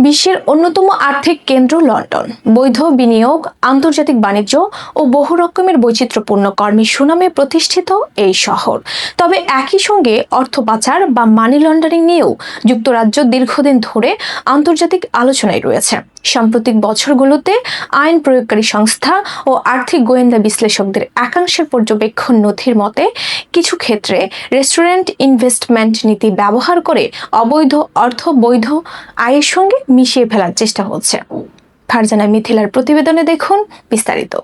বিশ্বের অন্যতম আর্থিক কেন্দ্র লন্ডন, বৈধ বিনিয়োগ, আন্তর্জাতিক বাণিজ্য ও বহু রকমের বৈচিত্র্যপূর্ণ কর্মী সুনামে প্রতিষ্ঠিত এই শহর। তবে একই সঙ্গে অর্থ পাচার বা মানি লন্ডারিং নিয়েও যুক্তরাজ্য দীর্ঘদিন ধরে আন্তর্জাতিক আলোচনায় রয়েছে। সাম্প্রতিক বছরগুলোতে আইন প্রয়োগকারী সংস্থা ও আর্থিক গোয়েন্দা বিশ্লেষকদের একাংশের পর্যবেক্ষণ নথির মতে কিছু ক্ষেত্রে রেস্টুরেন্ট ইনভেস্টমেন্ট নীতি ব্যবহার করে অবৈধ অর্থ বৈধ আয়ের সঙ্গে মিশিয়ে ফেলার চেষ্টা হচ্ছে। ফারজানা মিথিলার প্রতিবেদনে দেখুন বিস্তারিত।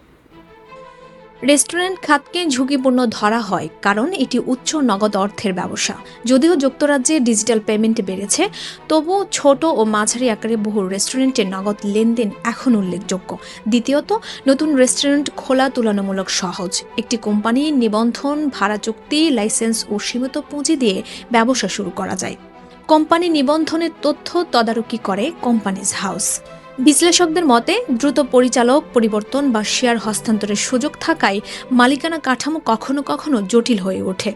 রেস্টুরেন্ট খাতকে ঝুঁকিপূর্ণ ধরা হয় কারণ এটি উচ্চ নগদ অর্থের ব্যবসা। যদিও যুক্তরাজ্যে ডিজিটাল পেমেন্ট বেড়েছে, তবুও ছোট ও মাঝারি আকারে বহু রেস্টুরেন্টে নগদ লেনদেন এখন উল্লেখযোগ্য। দ্বিতীয়ত, নতুন রেস্টুরেন্ট খোলা তুলনামূলক সহজ। একটি কোম্পানি নিবন্ধন, ভাড়া চুক্তি, লাইসেন্স ও সীমিত পুঁজি দিয়ে ব্যবসা শুরু করা যায়। কোম্পানি নিবন্ধনের তথ্য তদারকি করে কোম্পানিজ হাউস। বিশ্লেষকদের মতে, দ্রুত পরিচালক পরিবর্তন বা শেয়ার হস্তান্তরের সুযোগ থাকায় মালিকানা কাঠামো কখনো কখনো জটিল হয়ে ওঠে।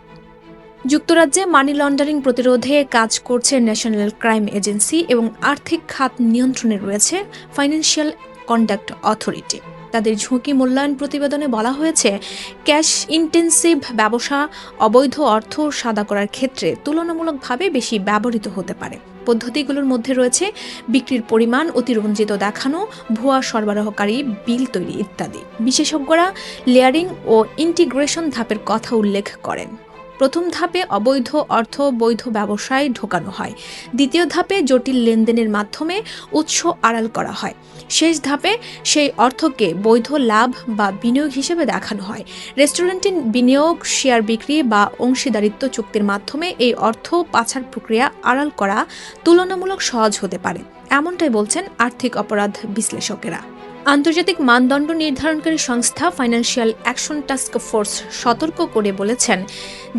যুক্তরাজ্যে মানি লন্ডারিং প্রতিরোধে কাজ করছে ন্যাশনাল ক্রাইম এজেন্সি এবং আর্থিক খাত নিয়ন্ত্রণে রয়েছে ফাইন্যান্সিয়াল কন্ডাক্ট অথরিটি। তাদের ঝুঁকি মূল্যায়ন প্রতিবেদনে বলা হয়েছে, ক্যাশ ইন্টেন্সিভ ব্যবসা অবৈধ অর্থ সাদা করার ক্ষেত্রে তুলনামূলকভাবে বেশি ব্যবহৃত হতে পারে। পদ্ধতিগুলোর মধ্যে রয়েছে বিক্রির পরিমাণ অতিরঞ্জিত দেখানো, ভুয়া সরবরাহকারী বিল তৈরি ইত্যাদি। বিশেষজ্ঞরা লেয়ারিং ও ইন্টিগ্রেশন ধাপের কথা উল্লেখ করেন। প্রথম ধাপে অবৈধ অর্থ বৈধ ব্যবসায় ঢোকানো হয়। দ্বিতীয় ধাপে জটিল লেনদেনের মাধ্যমে উৎস আড়াল করা হয়। শেষ ধাপে সেই অর্থকে বৈধ লাভ বা বিনিয়োগ হিসেবে দেখানো হয়। রেস্টুরেন্টে বিনিয়োগ, শেয়ার বিক্রি বা অংশীদারিত্ব চুক্তির মাধ্যমে এই অর্থ পাচার প্রক্রিয়া আড়াল করা তুলনামূলক সহজ হতে পারে, এমনটাই বলছেন আর্থিক অপরাধ বিশ্লেষকেরা। আন্তর্জাতিক মানদণ্ড নির্ধারণকারী সংস্থা ফাইন্যান্সিয়াল অ্যাকশন টাস্ক ফোর্স সতর্ক করে বলেছেন,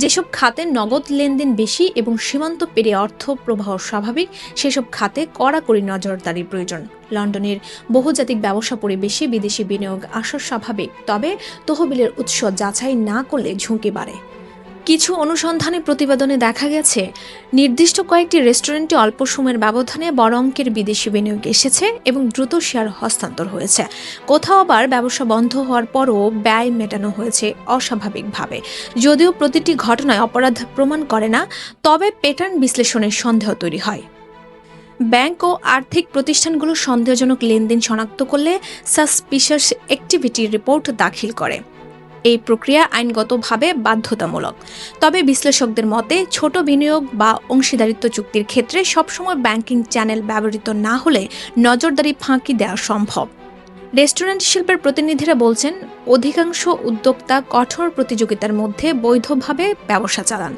যেসব খাতে নগদ লেনদেন বেশি এবং সীমান্ত পেরিয়ে অর্থ প্রবাহ স্বাভাবিক, সেসব খাতে কড়াকড়ি নজরদারির প্রয়োজন। লন্ডনের বহুজাতিক ব্যবসা পরিবেশে বিদেশি বিনিয়োগ আসা স্বাভাবিক, তবে তহবিলের উৎস যাচাই না করলে ঝুঁকি বাড়ে। কিছু অনুসন্ধানী প্রতিবেদনে দেখা গেছে, নির্দিষ্ট কয়েকটি রেস্টুরেন্টে অল্প সময়ের ব্যবধানে বড় অঙ্কের বিদেশি বিনিয়োগ এসেছে এবং দ্রুত শেয়ার হস্তান্তর হয়েছে। কোথাও আবার ব্যবসা বন্ধ হওয়ার পরও ব্যয় মেটানো হয়েছে অস্বাভাবিকভাবে। যদিও প্রতিটি ঘটনায় অপরাধ প্রমাণ করে না, তবে প্যাটার্ন বিশ্লেষণের সন্দেহ তৈরি হয়। ব্যাংক ও আর্থিক প্রতিষ্ঠানগুলো সন্দেহজনক লেনদেন শনাক্ত করলে সাসপিশিয়াস অ্যাক্টিভিটি রিপোর্ট দাখিল করে। এই প্রক্রিয়া আইনগতভাবে বাধ্যতামূলক। তবে বিশ্লেষকদের মতে, ছোট বিনিয়োগ বা অংশীদারিত্ব চুক্তির ক্ষেত্রে সবসময় ব্যাংকিং চ্যানেল ব্যবহৃত না হলে নজরদারি ফাঁকি দেওয়া সম্ভব। রেস্টুরেন্ট শিল্পের প্রতিনিধিরা বলছেন, অধিকাংশ উদ্যোক্তা কঠোর প্রতিযোগিতার মধ্যে বৈধভাবে ব্যবসা চালান।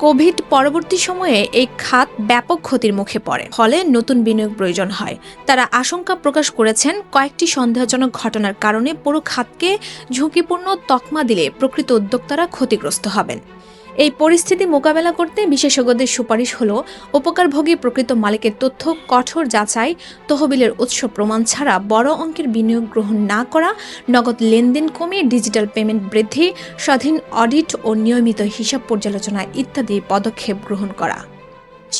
কোভিড পরবর্তী সময়ে এই খাত ব্যাপক ক্ষতির মুখে পড়ে, ফলে নতুন বিনিয়োগ প্রয়োজন হয়। তারা আশঙ্কা প্রকাশ করেছেন, কয়েকটি সন্দেহজনক ঘটনার কারণে পুরো খাতকে ঝুঁকিপূর্ণ তকমা দিলে প্রকৃত উদ্যোক্তারা ক্ষতিগ্রস্ত হবেন। এই পরিস্থিতি মোকাবেলা করতে বিশেষজ্ঞদের সুপারিশ হল, উপকারভোগী প্রকৃত মালিকের তথ্য কঠোর যাচাই, তহবিলের উৎস প্রমাণ ছাড়া বড় অঙ্কের বিনিয়োগ গ্রহণ না করা, নগদ লেনদেন কমিয়ে ডিজিটাল পেমেন্ট বৃদ্ধি, স্বাধীন অডিট ও নিয়মিত হিসাব পর্যালোচনা ইত্যাদি পদক্ষেপ গ্রহণ করা।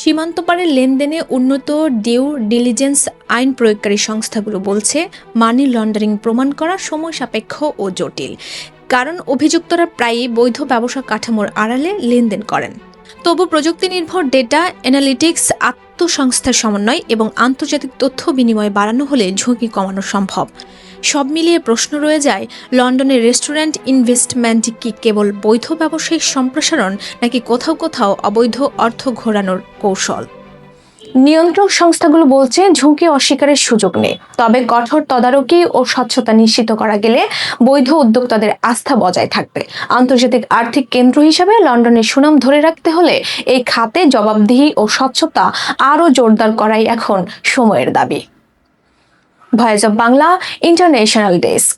সীমান্ত পারের লেনদেনে উন্নত ডিউ ডিলিজেন্স আইন প্রয়োগকারী সংস্থাগুলো বলছে, মানি লন্ডারিং প্রমাণ করা সময় সাপেক্ষ ও জটিল, কারণ অভিযুক্তরা প্রায়ই বৈধ ব্যবসা কাঠামোর আড়ালে লেনদেন করেন। তবু প্রযুক্তি নির্ভর ডেটা অ্যানালিটিক্স, আত্মসংস্থার সমন্বয় এবং আন্তর্জাতিক তথ্য বিনিময় বাড়ানো হলে ঝুঁকি কমানো সম্ভব। সব মিলিয়ে প্রশ্ন রয়ে যায়, লন্ডনের রেস্টুরেন্ট ইনভেস্টমেন্ট কি কেবল বৈধ ব্যবসায়িক সম্প্রসারণ, নাকি কোথাও কোথাও অবৈধ অর্থ ঘোরানোর কৌশল? নিয়ন্ত্রক সংস্থাগুলো বলছে, ঝুঁকি অস্বীকারের সুযোগ নেই, তবে কঠোর তদারকি ও স্বচ্ছতা নিশ্চিত করা গেলে বৈধ উদ্যোক্তাদের আস্থা বজায় থাকবে। আন্তর্জাতিক আর্থিক কেন্দ্র হিসেবে লন্ডনের সুনাম ধরে রাখতে হলে এই খাতে জবাবদিহি ও স্বচ্ছতা আরও জোরদার করাই এখন সময়ের দাবি। Voice of Bangla international desk.